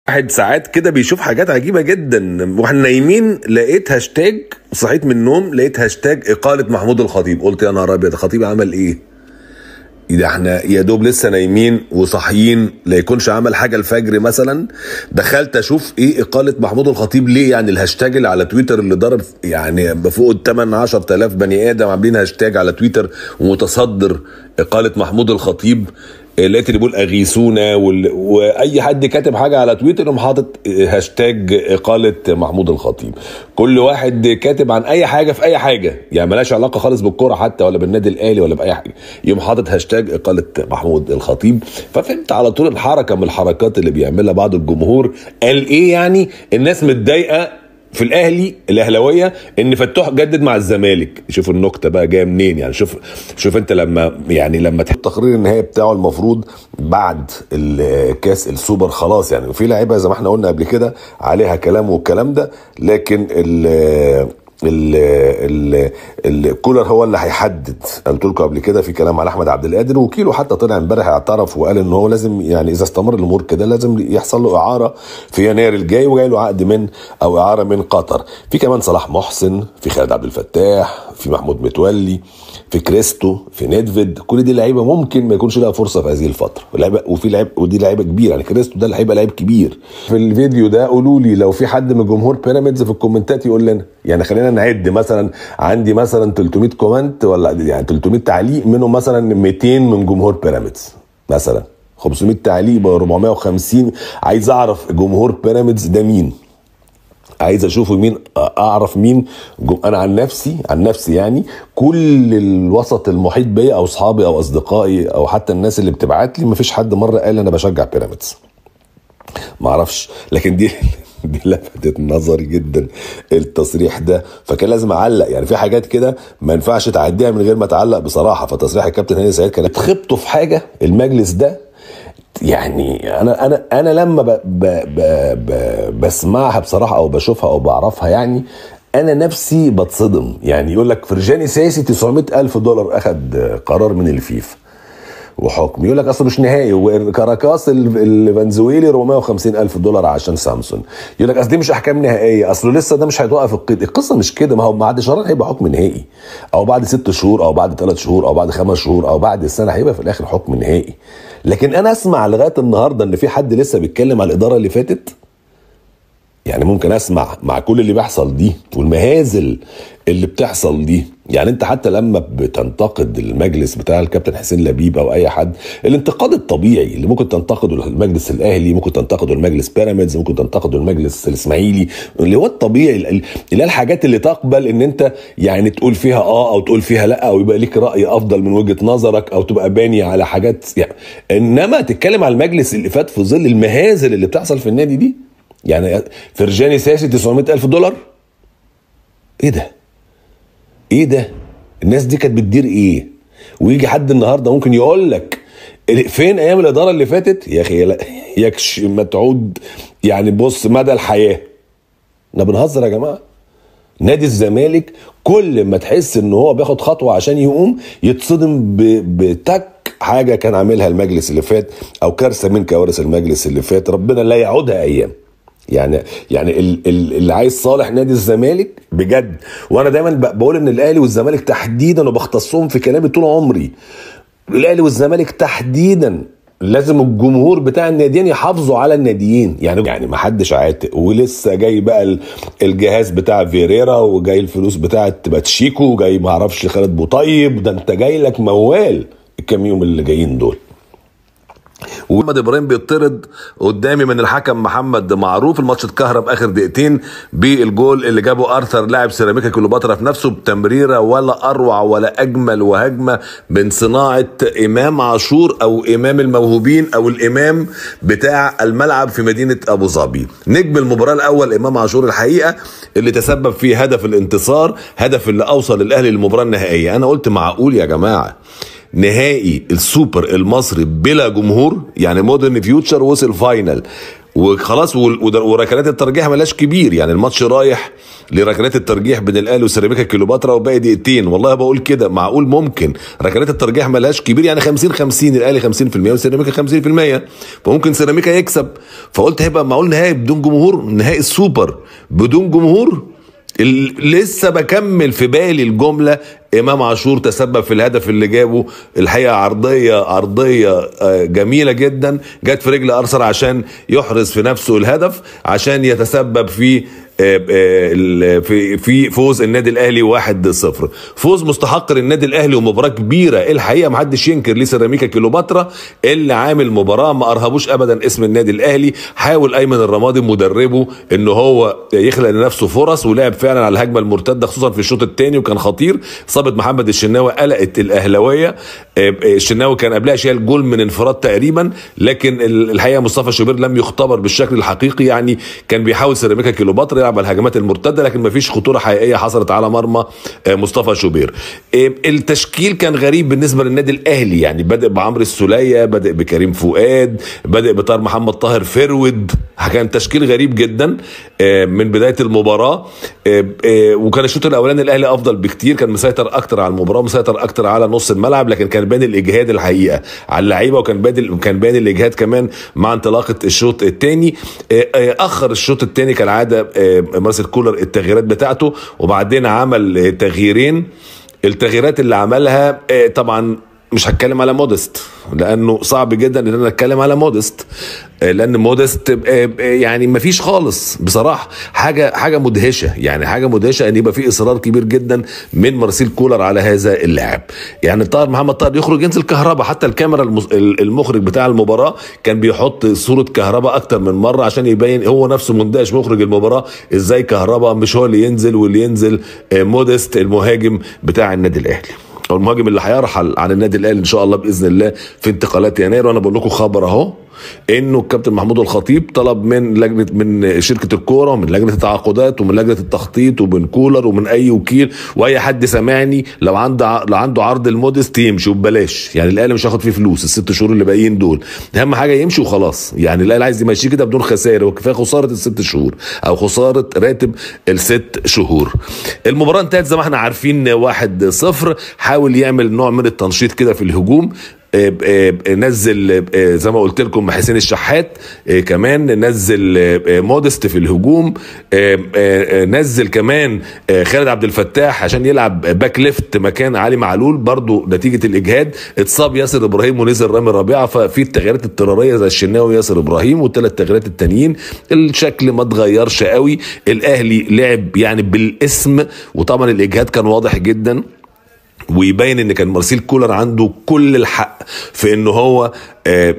واحد ساعات كده بيشوف حاجات عجيبة جدا. واحنا نايمين لقيت هاشتاج، صحيت من النوم لقيت هاشتاج إقالة محمود الخطيب. قلت يا نهار أبيض، الخطيب عمل إيه؟ ده احنا يا دوب لسه نايمين وصاحيين، لا يكونش عمل حاجة الفجر مثلا. دخلت أشوف إيه إقالة محمود الخطيب ليه. يعني الهاشتاج اللي على تويتر اللي ضرب يعني بفوق ال 8-10 آلاف بني آدم عاملين هاشتاج على تويتر ومتصدر إقالة محمود الخطيب. لقيت اللي بيقول اغيثونا واي حد كاتب حاجه على تويتر يقوم حاطط هاشتاج اقاله محمود الخطيب. كل واحد كاتب عن اي حاجه في اي حاجه يعني ملهاش علاقه خالص بالكوره حتى ولا بالنادي الاهلي ولا باي حاجه، يقوم حاطط هاشتاج اقاله محمود الخطيب. ففهمت على طول الحركه من الحركات اللي بيعملها بعض الجمهور. قال ايه يعني؟ الناس متضايقه في الاهلي الاهلاويه ان فتوح جدد مع الزمالك. شوف النكته بقى جايه منين. يعني شوف انت لما تحط تقرير النهائي بتاعه المفروض بعد الكاس السوبر خلاص، يعني في لعيبه زي ما احنا قلنا قبل كده عليها كلام والكلام ده، لكن الكولر هو اللي هيحدد. قلت لكم قبل كده في كلام على احمد عبد القادر، وكيلو حتى طلع امبارح اعترف وقال ان هو لازم يعني اذا استمر الامور كده لازم يحصل له اعاره في يناير الجاي، وجاي له عقد او اعاره من قطر. في كمان صلاح محسن، في خالد عبد الفتاح، في محمود متولي، في كريستو، في نيدفيد. كل دي لعيبه ممكن ما يكونش لها فرصه في هذه الفتره، ودي لعيبه كبيره. يعني كريستو ده هيبقى لعيب كبير. في الفيديو ده قولوا لي لو في حد من جمهور بيراميدز في الكومنتات يقول لنا، يعني خلينا نعد مثلا. عندي مثلا 300 كومنت ولا يعني 300 تعليق، منهم مثلا 200 من جمهور بيراميدز، مثلا 500 تعليق ب 450. عايز اعرف جمهور بيراميدز ده مين، عايز اشوفه مين، اعرف مين. انا عن نفسي يعني كل الوسط المحيط بيا او اصحابي او اصدقائي او حتى الناس اللي بتبعت لي مفيش حد مره قال انا بشجع بيراميدز، ما اعرفش. لكن دي لفتت نظري جدا التصريح ده، فكان لازم اعلق. يعني في حاجات كده ما ينفعش تعديها من غير ما تعلق بصراحه. فتصريح الكابتن هاني سعيد كان خبطه في حاجه المجلس ده. يعني انا لما بسمعها بصراحه او بشوفها او بعرفها، يعني انا نفسي بتصدم. يعني يقول لك فرجاني ساسي $900,000 اخد قرار من الفيفا وحكم. يقول لك اصله مش نهائي، وكاراكاس الفنزويلي $450,000 عشان سامسون. يقول لك اصل دي مش احكام نهائيه، اصله لسه ده مش هيتوقف القيد. القصه مش كده. ما هو بعد شهرين هيبقى حكم نهائي، او بعد 6 شهور، او بعد 3 شهور، او بعد 5 شهور، او بعد السنه هيبقى في الاخر حكم نهائي. لكن انا اسمع لغايه النهارده ان في حد لسه بيتكلم على الاداره اللي فاتت. يعني ممكن اسمع مع كل اللي بيحصل دي والمهازل اللي بتحصل دي. يعني انت حتى لما بتنتقد المجلس بتاع الكابتن حسين لبيب او اي حد، الانتقاد الطبيعي اللي ممكن تنتقده المجلس الاهلي، ممكن تنتقده المجلس بيراميدز، ممكن تنتقده المجلس الاسماعيلي، اللي هو الطبيعي، اللي هي الحاجات اللي تقبل ان انت يعني تقول فيها او تقول فيها لا، او يبقى ليك راي افضل من وجهه نظرك، او تبقى باني على حاجات يعني. انما تتكلم على المجلس اللي فات في ظل المهازل اللي بتحصل في النادي دي. يعني فرجاني ساسي $900,000. ايه ده؟ الناس دي كانت بتدير ايه؟ ويجي حد النهارده ممكن يقول لك فين ايام الاداره اللي فاتت؟ يا اخي لا يكش ما تعود. يعني بص مدى الحياه. احنا بنهزر يا جماعه. نادي الزمالك كل ما تحس ان هو بياخد خطوه عشان يقوم يتصدم بتك حاجه كان عاملها المجلس اللي فات، او كارثه من كوارث المجلس اللي فات، ربنا لا يعودها ايام. يعني اللي عايز صالح نادي الزمالك بجد. وانا دايما بقول ان الاهلي والزمالك تحديدا، وبختصهم في كلامي طول عمري، الاهلي والزمالك تحديدا لازم الجمهور بتاع الناديين يحافظوا على الناديين. يعني ما حدش عاتق، ولسه جاي بقى الجهاز بتاع فيريرا، وجاي الفلوس بتاعت باتشيكو، وجاي ما اعرفش خالد بوطيب. ده انت جاي لك موال الكام يوم اللي جايين دول. ومحمد ابراهيم بيطرد قدامي من الحكم محمد معروف. الماتش اتكهرب اخر دقيقتين بالجول اللي جابه ارثر لاعب سيراميكا كليوباترا في نفسه بتمريره ولا اروع ولا اجمل وهجمه من صناعه امام عاشور، او امام الموهوبين، او الامام بتاع الملعب في مدينه ابو ظبي. نجم المباراه الاول امام عاشور الحقيقه، اللي تسبب في هدف الانتصار، هدف اللي اوصل الاهلي للمباراه النهائيه. انا قلت معقول يا جماعه نهائي السوبر المصري بلا جمهور؟ يعني مودرن فيوتشر وصل فاينل وخلاص. وركلات الترجيح ملاش كبير، يعني الماتش رايح لركلات الترجيح بين الاهلي وسيراميكا كليوباترا وباقي دقيقتين. والله بقول كده معقول ممكن ركلات الترجيح ملاش كبير، يعني 50-50، الاهلي 50% وسيراميكا 50%، فممكن سيراميكا يكسب. فقلت هيبقى معقول نهائي بدون جمهور، نهائي السوبر بدون جمهور. لسه بكمل في بالي الجملة، امام عاشور تسبب في الهدف اللي جابه، الحقيقه عرضيه جميله جدا، جت في رجل ارسل عشان يحرز في نفسه الهدف، عشان يتسبب في فوز النادي الاهلي 1-0. فوز مستحق للنادي الاهلي ومباراه كبيره الحقيقه، ما حدش ينكر ليه سيراميكا كليوباترا اللي عامل مباراه ما ارهبوش ابدا اسم النادي الاهلي. حاول ايمن الرمادي مدربه ان هو يخلق لنفسه فرص، ولعب فعلا على الهجمه المرتده خصوصا في الشوط الثاني، وكان خطير. اصابه محمد الشناوي قلقت الاهلاويه. الشناوي كان قبلها شايل جول من انفراد تقريبا، لكن الحقيقه مصطفى شوبير لم يختبر بالشكل الحقيقي. يعني كان بيحاول سيراميكا كليوباترا يلعب على الهجمات المرتده، لكن ما فيش خطوره حقيقيه حصلت على مرمى مصطفى شوبير. التشكيل كان غريب بالنسبه للنادي الاهلي، يعني بدأ بعمرو السوليه، بدأ بكريم فؤاد، بدأ بطاهر محمد طاهر فرود. كان تشكيل غريب جدا من بدايه المباراه. وكان الشوط الاولاني الاهلي افضل بكتير، كان مسيطر اكتر على المباراه، مسيطر اكتر على نص الملعب، لكن كان باين الاجهاد الحقيقه على اللعيبه، وكان باين الاجهاد كمان مع انطلاقه الشوط الثاني. اخر الشوط الثاني كالعاده مارسيل كولر التغييرات بتاعته، وبعدين عمل تغييرين. التغييرات اللي عملها طبعا مش هتكلم على مودست، لانه صعب جدا ان انا اتكلم على مودست، لان مودست يعني مفيش خالص بصراحه. حاجه مدهشه، يعني حاجه مدهشه ان يبقى في اصرار كبير جدا من مارسيل كولر على هذا اللاعب. يعني طاهر محمد طاهر يخرج ينزل كهربا، حتى الكاميرا المخرج بتاع المباراه كان بيحط صوره كهربا اكتر من مره عشان يبين هو نفسه مندهش مخرج المباراه ازاي كهربا مش هو اللي ينزل، واللي ينزل مودست المهاجم بتاع النادي الاهلي، او المهاجم اللي هيرحل عن النادي الاهلي ان شاء الله باذن الله في انتقالات يناير. وانا بقول لكم خبر اهو، انه الكابتن محمود الخطيب طلب من شركه الكوره ومن لجنه التعاقدات ومن لجنه التخطيط ومن كولر ومن اي وكيل واي حد سامعني، لو عنده عرض المودست يمشي وببلاش. يعني الاهلي مش هياخد فيه فلوس ال6 شهور اللي باقيين دول، اهم حاجه يمشي وخلاص. يعني الاهلي عايز يمشيه كده بدون خسائر، وكفايه خساره ال6 شهور او خساره راتب ال6 شهور. المباراه انتهت زي ما احنا عارفين 1-0. حاول يعمل نوع من التنشيط كده في الهجوم، نزل زي ما قلت لكم حسين الشحات، كمان نزل مودست في الهجوم، نزل كمان خالد عبد الفتاح عشان يلعب باك ليفت مكان علي معلول. برضو نتيجه الاجهاد اتصاب ياسر ابراهيم ونزل رامي ربيعه، ففي التغييرات اضطراريه زي الشناوي وياسر ابراهيم، والثلاث تغييرات التانيين الشكل ما اتغيرش قوي. الاهلي لعب يعني بالاسم، وطبعا الاجهاد كان واضح جدا، ويبين ان كان مارسيل كولر عنده كل الحق في انه هو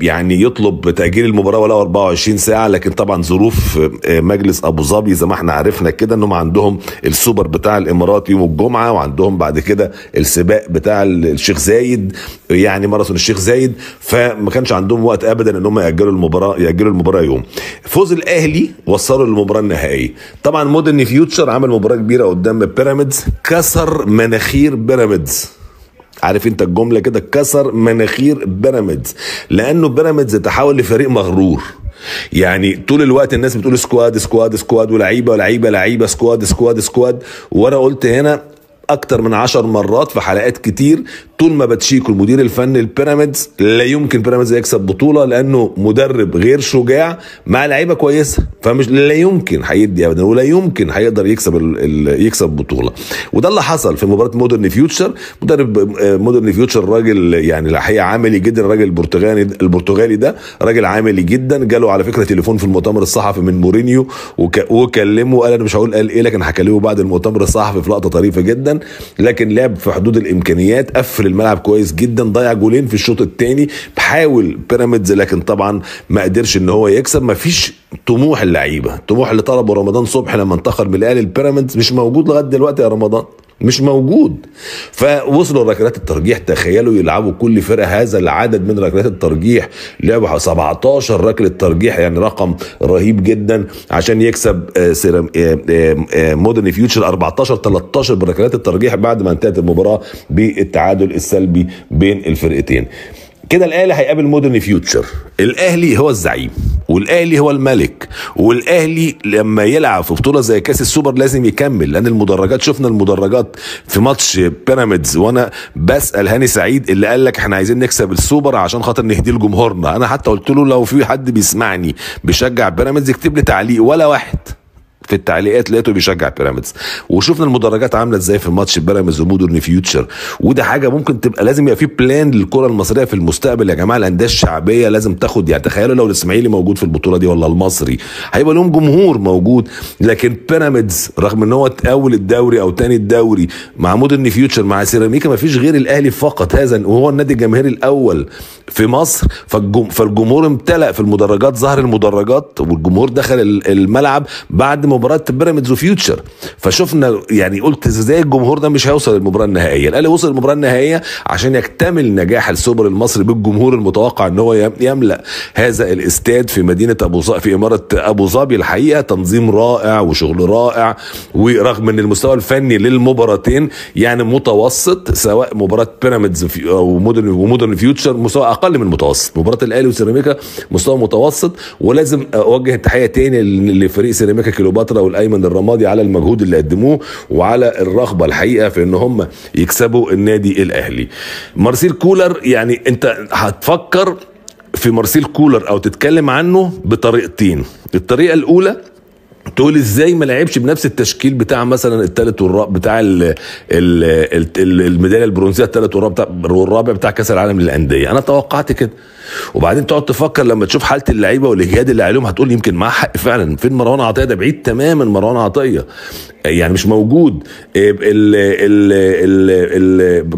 يعني يطلب تأجيل المباراة ولو 24 ساعة. لكن طبعا ظروف مجلس ابو ظبي زي ما احنا عرفنا كده، انهم عندهم السوبر بتاع الامارات يوم الجمعة، وعندهم بعد كده السباق بتاع الشيخ زايد، يعني ماراثون الشيخ زايد، فما كانش عندهم وقت ابدا ان هم يأجلوا المباراة يوم. فوز الاهلي وصلوا للمباراة النهائية. طبعا مودرن فيوتشر عمل مباراة كبيرة قدام بيراميدز، كسر مناخير بيراميدز. عارف انت الجمله كده، كسر مناخير بيراميدز، لانه بيراميدز تحول لفريق مغرور. يعني طول الوقت الناس بتقول سكواد سكواد سكواد، ولعيبه ولعيبه لعيبه، سكواد سكواد سكواد. وانا قلت هنا اكتر من 10 مرات في حلقات كتير، طول ما باتشيكو المدير الفني البيراميدز لا يمكن بيراميدز يكسب بطوله، لانه مدرب غير شجاع مع لعيبه كويسه، فمش لا يمكن هيدي ابدا، ولا يمكن هيقدر يكسب بطوله. وده اللي حصل في مباراه مودرن فيوتشر. مدرب مودرن فيوتشر راجل يعني الحقيقه عملي جدا، الراجل البرتغالي ده راجل عملي جدا. جاله على فكره تليفون في المؤتمر الصحفي من مورينيو وكلمه، قال انا مش هقول قال ايه، لكن هكلمه بعد المؤتمر الصحفي في لقطه طريفه جدا. لكن لعب في حدود الامكانيات، قفل الملعب كويس جدا، ضيع جولين في الشوط الثاني. بحاول بيراميدز لكن طبعا ما قدرش ان هو يكسب. ما فيش طموح اللعيبه، الطموح اللي طلبه رمضان صبحي لما انتقل من الاهلي البيراميدز مش موجود لغايه دلوقتي يا رمضان، مش موجود. فوصلوا لركلات الترجيح. تخيلوا يلعبوا كل فرقه هذا العدد من ركلات الترجيح، لعبوا 17 ركله ترجيح، يعني رقم رهيب جدا عشان يكسب مودرن فيوتشر 14-13 بركلات الترجيح بعد ما انتهت المباراه بالتعادل السلبي بين الفرقتين. كده الاهلي هيقابل مودرن فيوتشر. الاهلي هو الزعيم والاهلي هو الملك، والاهلي لما يلعب في بطوله زي كاس السوبر لازم يكمل، لان المدرجات شفنا المدرجات في ماتش بيراميدز، وانا بسال هاني سعيد اللي قال لك احنا عايزين نكسب السوبر عشان خاطر نهديه لجمهورنا. انا حتى قلت له لو في حد بيسمعني بيشجع بيراميدز يكتب لي تعليق، ولا واحد في التعليقات لقيته بيشجع بيراميدز. وشفنا المدرجات عامله ازاي في ماتش بيراميدز ومودرن فيوتشر، وده حاجه ممكن تبقى لازم يبقى في بلان للكره المصريه في المستقبل. يا جماعه الانديه الشعبيه لازم تاخد، يعني تخيلوا لو الاسماعيلي موجود في البطوله دي ولا المصري، هيبقى لهم جمهور موجود. لكن بيراميدز رغم ان هو اول الدوري او تاني الدوري مع مودرن فيوتشر مع سيراميكا، ما فيش غير الاهلي فقط هذا، وهو النادي الجماهيري الاول في مصر. فالجمهور امتلأ في المدرجات، ظهر المدرجات والجمهور دخل الملعب بعد مباراه بيراميدز وفيوتشر. فشفنا يعني قلت ازاي الجمهور ده مش هيوصل للمباراه النهائيه. الاهلي وصل للمباراه النهائيه عشان يكتمل نجاح السوبر المصري بالجمهور المتوقع ان هو يملأ هذا الاستاد في مدينه في اماره ابو ظبي. الحقيقه تنظيم رائع وشغل رائع، ورغم ان المستوى الفني للمباراتين يعني متوسط، سواء مباراه بيراميدز او مودرن فيوتشر مستوى اقل من المتوسط، مباراه الاهلي وسيراميكا مستوى متوسط. ولازم اوجه تحيه تاني لفريق سيراميكا كليوباترا والايمن الرمادي على المجهود اللي قدموه وعلى الرغبه الحقيقه في ان هم يكسبوا النادي الاهلي. مارسيل كولر، يعني انت هتفكر في مارسيل كولر او تتكلم عنه بطريقتين. الطريقه الاولى تقول ازاي ما لعبش بنفس التشكيل بتاع مثلا الثالث والرابع بتاع الميداليه البرونزيه، الثالث والرابع بتاع كاس العالم للانديه. انا توقعت كده. وبعدين تقعد تفكر لما تشوف حاله اللعيبه والاجهاد اللي عليهم، هتقول يمكن معاه حق فعلا. فين مروان عطيه؟ ده بعيد تماما مروان عطيه، يعني مش موجود.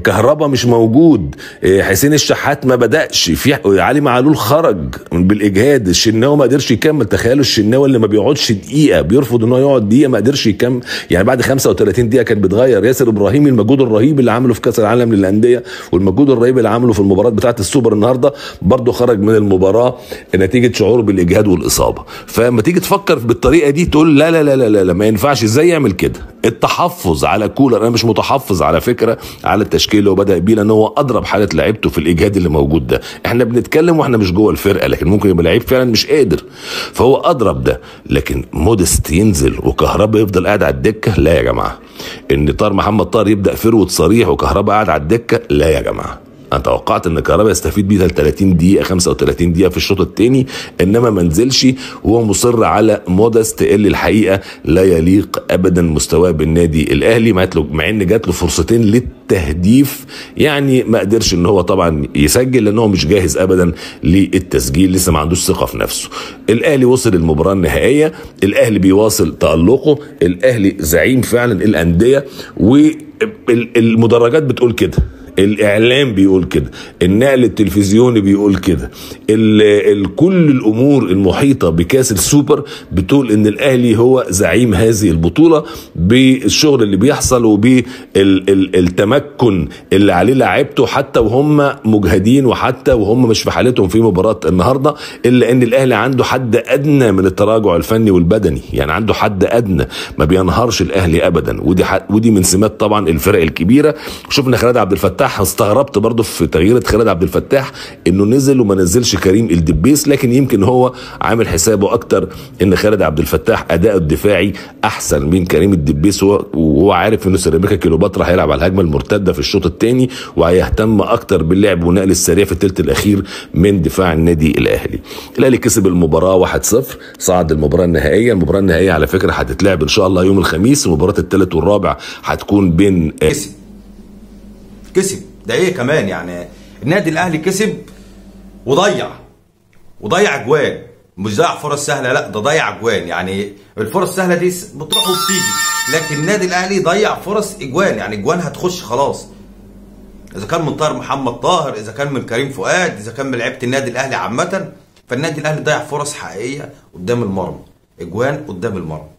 كهربا مش موجود. حسين الشحات ما بدأش. في علي معلول خرج بالاجهاد. الشناوي ما قدرش يكمل. تخيلوا الشناوي اللي ما بيقعدش دقيقه، بيرفض ان هو يقعد دقيقه، ما قدرش يكمل. يعني بعد 35 دقيقه كان بيتغير. ياسر ابراهيمي المجهود الرهيب اللي عمله في كاس العالم للانديه والمجهود الرهيب اللي عمله في المباراه بتاعه السوبر النهارده برضه خرج من المباراه نتيجه شعوره بالاجهاد والاصابه. فلما تيجي تفكر بالطريقه دي تقول لا لا لا لا, لا ما ينفعش. ازاي يعمل كده؟ التحفظ على كولر. انا مش متحفظ على فكره على التشكيل اللي هو بدا بيه، لان هو اضرب حاله لعيبته في الاجهاد اللي موجود ده. احنا بنتكلم واحنا مش جوه الفرقه، لكن ممكن يبقى لعيب فعلا مش قادر، فهو اضرب ده. لكن مودست ينزل وكهربا يفضل قاعد على الدكه؟ لا يا جماعه. ان محمد طاهر يبدا فرود صريح وكهربا قاعد على الدكه؟ لا يا جماعه. انا توقعت ان كهربا يستفيد بيه 30 دقيقه 35 دقيقه في الشوط الثاني، انما ما نزلش وهو مصر على مودست اللي الحقيقه لا يليق ابدا مستواه بالنادي الاهلي، مع ان جات له فرصتين للتهديف، يعني ما قدرش ان هو طبعا يسجل لانه مش جاهز ابدا للتسجيل، لسه ما عندوش ثقه في نفسه. الاهلي وصل المباراه النهائيه، الاهلي بيواصل تالقه، الاهلي زعيم فعلا الانديه، والمدرجات بتقول كده، الاعلام بيقول كده، النقل التلفزيوني بيقول كده، كل الامور المحيطه بكاس السوبر بتقول ان الاهلي هو زعيم هذه البطوله بالشغل اللي بيحصل وبالتمكن اللي عليه لاعيبته حتى وهم مجهدين وحتى وهم مش في حالتهم في مباراه النهارده، الا ان الاهلي عنده حد ادنى من التراجع الفني والبدني، يعني عنده حد ادنى، ما بينهارش الاهلي ابدا، ودي من سمات طبعا الفرق الكبيره. شفنا خالد عبد الفتاح، استغربت برضو في تغيير خالد عبد الفتاح انه نزل وما نزلش كريم الدبيس، لكن يمكن هو عامل حسابه اكتر ان خالد عبد الفتاح اداء الدفاعي احسن من كريم الدبيس، وهو عارف انه سيراميكا كليوباترا هيلعب على الهجمه المرتده في الشوط الثاني، وهيهتم اكتر باللعب والنقل السريع في الثلث الاخير من دفاع النادي الاهلي. الاهلي كسب المباراه 1-0، صعد المباراه النهائيه. المباراه النهائيه على فكره هتتلعب ان شاء الله يوم الخميس، ومباراه الثالث والرابع هتكون بين كسب ده ايه كمان، يعني النادي الاهلي كسب وضيع اجوان، مش ضيع فرص سهله، لا ده ضيع اجوان. يعني الفرص السهله دي بتروح وبتيجي، لكن النادي الاهلي ضيع فرص اجوان، يعني اجوان هتخش خلاص، اذا كان من طاهر محمد طاهر، اذا كان من كريم فؤاد، اذا كان من لعيبه النادي الاهلي عامه. فالنادي الاهلي ضيع فرص حقيقيه قدام المرمى، اجوان قدام المرمى.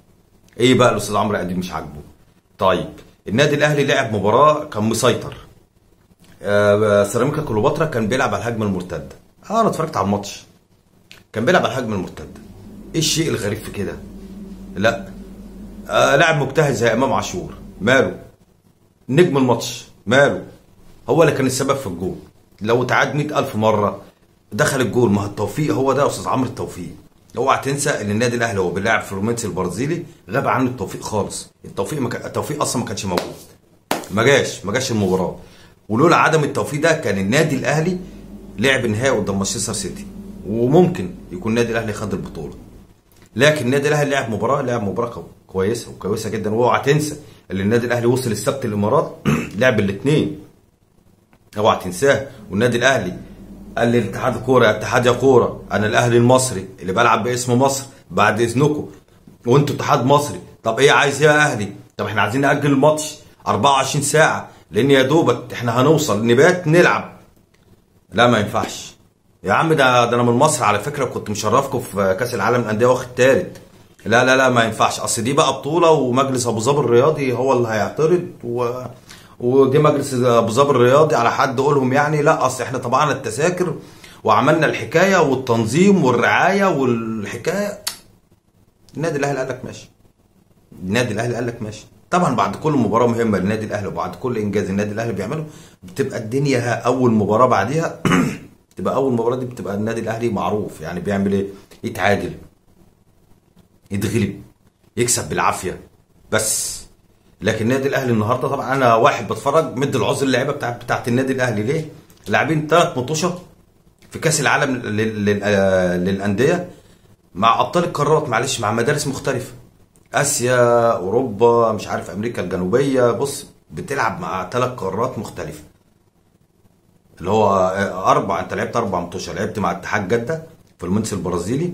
ايه بقى الاستاذ عمرو اديب مش عاجبه؟ طيب النادي الاهلي لعب مباراه كان مسيطر، سيراميكا كليوباترا كان بيلعب على الهجمه المرتده. انا اتفرجت على الماتش، كان بيلعب على الهجمه المرتده. ايه الشيء الغريب في كده؟ لا لاعب مجتهد زي امام عاشور، ماله؟ نجم الماتش، ماله؟ هو اللي كان السبب في الجول. لو اتعاد 100,000 مره دخل الجول. ما هو التوفيق هو ده يا استاذ عمرو، التوفيق. اوعى تنسى ان النادي الاهلي هو بيلعب فلومينس البرازيلي غاب عنه التوفيق خالص. التوفيق اصلا ما كانش موجود، ما جاش المباراه. ولولا عدم التوفيق ده كان النادي الاهلي لعب النهائي قدام مانشستر سيتي، وممكن يكون النادي الاهلي خد البطوله. لكن النادي الاهلي لعب مباراه كويسه جدا. واوعى تنسى ان النادي الاهلي وصل السبت الامارات لعب الاثنين، اوعى تنساه. والنادي الاهلي قال للاتحاد الكوره يا اتحاد يا كوره، انا الاهلي المصري اللي بلعب باسم مصر بعد اذنكم، وانتوا اتحاد مصري، طب ايه عايز ايه يا اهلي؟ طب احنا عايزين ناجل الماتش 24 ساعه لان يا دوبك احنا هنوصل نبات نلعب. لا ما ينفعش يا عم، ده انا من مصر على فكره، كنت مشرفكم في كاس العالم للانديه واخد ثالث. لا ما ينفعش، اصل دي بقى بطوله ومجلس ابو ظبي الرياضي هو اللي هيعترض ودي مجلس ابو ظبي الرياضي على حد قولهم يعني. لا اصل احنا طبعنا التذاكر وعملنا الحكايه والتنظيم والرعايه والحكايه. النادي الاهلي قال لك ماشي، النادي الاهلي قال لك ماشي. طبعا بعد كل مباراه مهمه للنادي الاهلي وبعد كل انجاز النادي الاهلي بيعمله بتبقى الدنيا اول مباراه بعديها تبقى اول مباراه دي بتبقى النادي الاهلي معروف يعني بيعمل ايه، يتعادل، يتغلب، يكسب بالعافيه بس. لكن النادي الاهلي النهارده طبعا انا واحد بتفرج مد العذر اللعيبه بتاعت النادي الاهلي. ليه؟ لاعبين 3 مطوشه في كاس العالم للانديه مع ابطال القارات، معلش، مع مدارس مختلفه، اسيا، اوروبا، مش عارف، امريكا الجنوبيه. بص بتلعب مع 3 قارات مختلفه، اللي هو انت لعبت 4 مطوشه، لعبت مع اتحاد جده في المنس البرازيلي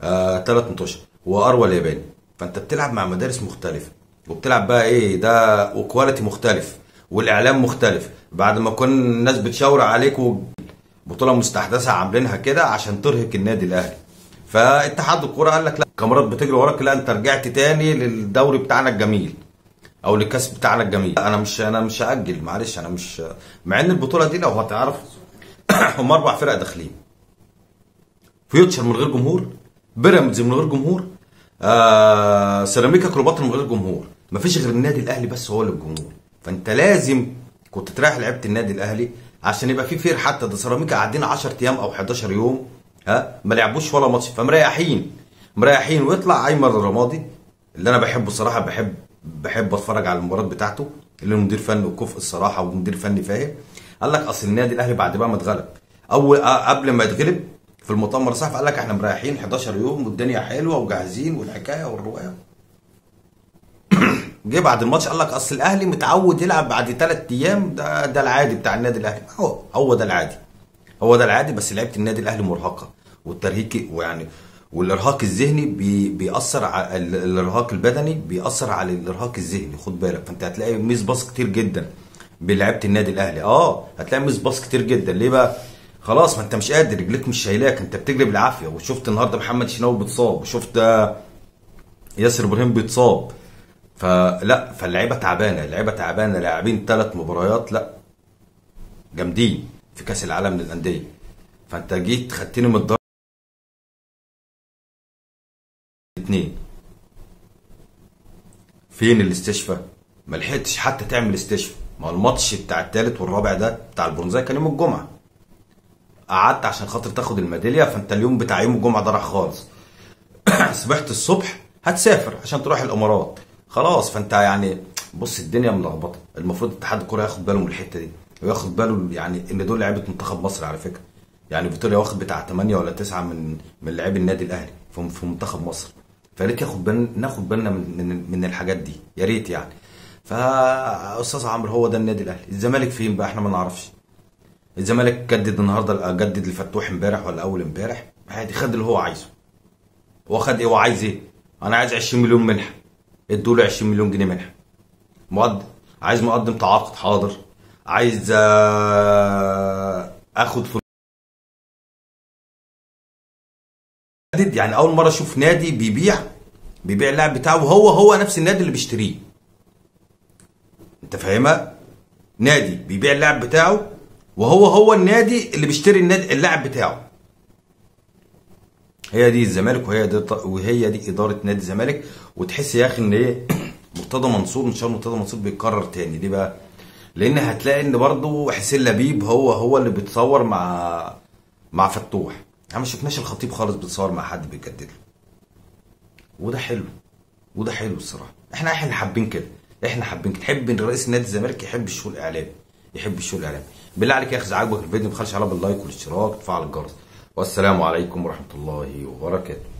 3 مطوشه واروى الياباني. فانت بتلعب مع مدارس مختلفه وبتلعب بقى ايه ده، وكواليتي مختلف والاعلام مختلف. بعد ما كان الناس بتشاور عليك وبطوله مستحدثه عاملينها كده عشان ترهق النادي الاهلي، فاتحاد الكوره قال لك لا، كاميرات بتجري وراك، لا انت رجعت تاني للدوري بتاعنا الجميل او للكاس بتاعنا الجميل. انا مش هاجل، معلش، انا مش، مع ان البطوله دي لو هتعرف هم 4 فرق داخلين، فيوتشر من غير جمهور، بيراميدز من غير جمهور، سيراميكا كليوباترا من غير جمهور، مفيش غير النادي الاهلي بس هو اللي بجمهور. فانت لازم كنت تريح لعيبه النادي الاهلي عشان يبقى في فير. حتى ده سيراميكا قاعدين 10 ايام او 11 يوم ما لعبوش ولا ماتش، فمريحين. ويطلع ايمن الرمادي اللي انا بحبه الصراحه، بحب اتفرج على المباريات بتاعته، اللي مدير فني وكفء الصراحه ومدير فني فاهم. قال لك اصل النادي الاهلي بعد بقى ما اتغلب قبل ما يتغلب في المؤتمر الصحفي قال لك احنا مريحين 11 يوم والدنيا حلوه وجاهزين والحكايه والروايه. جه بعد الماتش قال لك اصل الاهلي متعود يلعب بعد 3 ايام، ده العادي بتاع النادي الاهلي. هو ده العادي، بس لعيبه النادي الاهلي مرهقه، والترهيق ويعني والارهاق الذهني بيأثر على الارهاق البدني، بيأثر على الارهاق الذهني، خد بالك. فانت هتلاقي ميس باص كتير جدا بلعيبه النادي الاهلي، هتلاقي ميس باص كتير جدا. ليه بقى؟ خلاص ما انت مش قادر، رجليك مش شايلاك، انت بتجري بالعافيه. وشفت النهارده محمد شناوي بيتصاب، وشفت ياسر ابراهيم بيتصاب، فاللعيبه تعبانه، لاعبين 3 مباريات لا جامدين في كاس العالم للانديه. فانت جيت خدتني من الضرب 2. فين الاستشفاء؟ ما لحقتش حتى تعمل استشفاء. ما الماتش بتاع الثالث والرابع ده بتاع البرونزيه كان يوم الجمعه، قعدت عشان خاطر تاخد الميداليه، فانت اليوم بتاع يوم الجمعه ده راح خالص. صبحت الصبح هتسافر عشان تروح الامارات، خلاص. فانت يعني بص الدنيا ملخبطه. المفروض اتحاد الكوره ياخد باله من الحته دي، وياخد باله يعني ان دول لعيبه منتخب مصر على فكره. يعني فيتوريا واخد بتاع 8 ولا 9 من لاعبي النادي الاهلي في منتخب مصر. فياريت ناخد بالنا من الحاجات دي، يا ريت يعني. فاستاذ عمرو هو ده النادي الاهلي. الزمالك فين بقى؟ احنا ما نعرفش. الزمالك جدد النهارده، جدد لفتوح امبارح ولا اول امبارح، عادي، خد اللي هو عايزه. هو خد ايه؟ هو عايز ايه؟ انا عايز 20 مليون منحه، ادوا له 20 مليون جنيه منحه. عايز مقدم تعاقد، حاضر. عايز اخد فلوس. يعني اول مره اشوف نادي بيبيع اللاعب بتاعه، وهو نفس النادي اللي بيشتريه. انت فاهمها؟ نادي بيبيع اللاعب بتاعه وهو النادي اللي بيشتري اللاعب بتاعه. هي دي الزمالك، وهي دي اداره نادي الزمالك. وتحس يا اخي ان ايه، مرتضى منصور، ان شاء الله مرتضى منصور بيتكرر تاني. ليه بقى؟ لان هتلاقي ان برضه حسين لبيب هو اللي بيتصور مع فتوح. احنا ما شفناش الخطيب خالص بيتصور مع حد بيجدد له، وده حلو، وده حلو الصراحه. احنا حابين كده، احنا حابين كده. تحب ان رئيس نادي الزمالك يحب الشغل الاعلامي، يحب الشغل الاعلامي. بالله عليك يا اخي اذا عجبك الفيديو ما تخليش عليها باللايك والاشتراك وتفعل الجرس. والسلام عليكم ورحمه الله وبركاته.